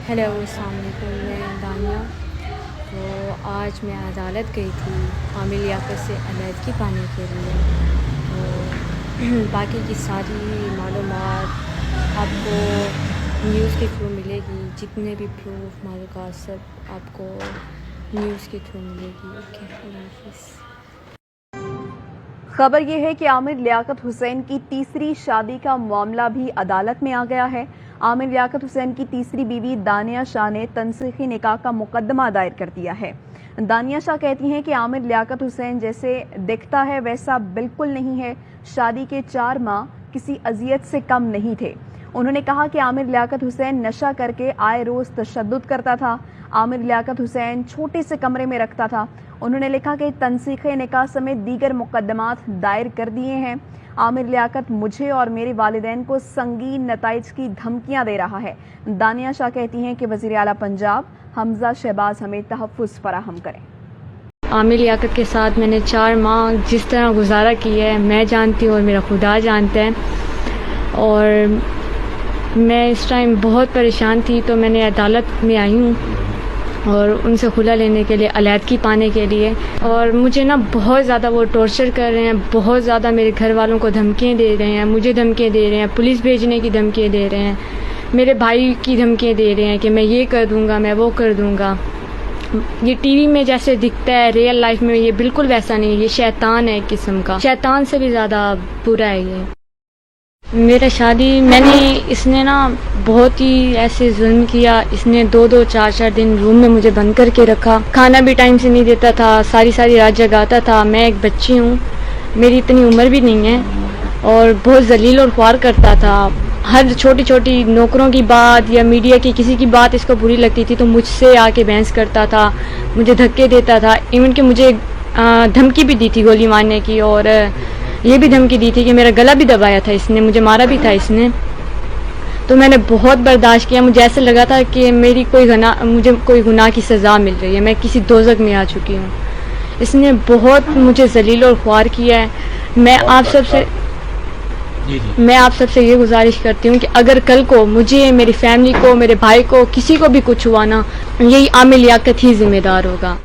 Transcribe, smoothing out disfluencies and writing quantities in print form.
Hello السلام علیکم، میں دانیہ۔ تو آج میں عدالت گئی تھی عامر لیاقت سے علیحدگی پانے کے لیے۔ تو باقی کی ساری معلومات آپ کو نیوز کے تھرو ملے گی، جتنے بھی پروف معلومات سب آپ کو نیوز کے تھرو ملے گی۔ اوکے، اللہ حافظ۔ خبر یہ ہے کہ عامر لیاقت حسین کی تیسری شادی کا معاملہ بھی عدالت میں آ گیا ہے۔ عامر لیاقت حسین کی تیسری بیوی دانیہ شاہ نے تنسیخی نکاح کا مقدمہ دائر کر دیا ہے۔ دانیہ شاہ کہتی ہیں کہ عامر لیاقت حسین جیسے دکھتا ہے ویسا بالکل نہیں ہے۔ شادی کے 4 ماہ کسی اذیت سے کم نہیں تھے۔ انہوں نے کہا کہ عامر لیاقت حسین نشہ کر کے آئے روز تشدد کرتا تھا۔ عامر لیاقت حسین چھوٹے سے کمرے میں رکھتا تھا۔ انہوں نے لکھا کہ تنسیخ نکاح سمیت دیگر مقدمات دائر کر دیے ہیں۔ عامر لیاقت مجھے اور میرے والدین کو سنگین نتائج کی دھمکیاں دے رہا ہے۔ دانیہ شاہ کہتی ہیں کہ وزیر اعلیٰ پنجاب حمزہ شہباز ہمیں تحفظ فراہم کریں۔ عامر لیاقت کے ساتھ میں نے 4 ماہ جس طرح گزارا کی ہے میں جانتی ہوں اور میرا خدا جانتا ہے، اور میں اس ٹائم بہت پریشان تھی۔ تو میں نے عدالت میں آئی ہوں اور ان سے خلا لینے کے لیے، علیحدگی پانے کے لیے، اور مجھے بہت زیادہ وہ ٹارچر کر رہے ہیں، بہت زیادہ میرے گھر والوں کو دھمکیاں دے رہے ہیں، مجھے دھمکیاں دے رہے ہیں، پولیس بھیجنے کی دھمکیاں دے رہے ہیں، میرے بھائی کی دھمکیاں دے رہے ہیں کہ میں یہ کر دوں گا، میں وہ کر دوں گا۔ یہ ٹی وی میں جیسے دکھتا ہے، ریئل لائف میں یہ بالکل ویسا نہیں ہے۔ یہ شیطان ہے ایک قسم کا، شیطان سے بھی زیادہ برا ہے یہ۔ میرا شادی اس نے بہت ہی ایسے ظلم کیا۔ اس نے 2 4 دن روم میں مجھے بند کر کے رکھا، کھانا بھی ٹائم سے نہیں دیتا تھا، ساری رات جگاتا تھا۔ میں ایک بچی ہوں، میری اتنی عمر بھی نہیں ہے، اور بہت ذلیل اور خوار کرتا تھا۔ ہر چھوٹی نوکروں کی بات یا میڈیا کی کسی کی بات اس کو بری لگتی تھی تو مجھ سے آ کے بحث کرتا تھا، مجھے دھکے دیتا تھا، ایون کہ مجھے دھمکی بھی دی تھی گولی مارنے کی، اور یہ بھی دھمکی دی تھی کہ میرا گلا بھی دبایا تھا اس نے، مجھے مارا بھی تھا اس نے۔ تو میں نے بہت برداشت کیا، مجھے ایسا لگا تھا کہ مجھے کوئی گناہ کی سزا مل رہی ہے، میں کسی دوزخ میں آ چکی ہوں۔ اس نے بہت مجھے ذلیل اور خوار کیا ہے۔ میں آپ سب سے یہ گزارش کرتی ہوں کہ اگر کل کو مجھے، میری فیملی کو، میرے بھائی کو، کسی کو بھی کچھ ہوا نا، یہی عامر لیاقت ہی ذمہ دار ہوگا۔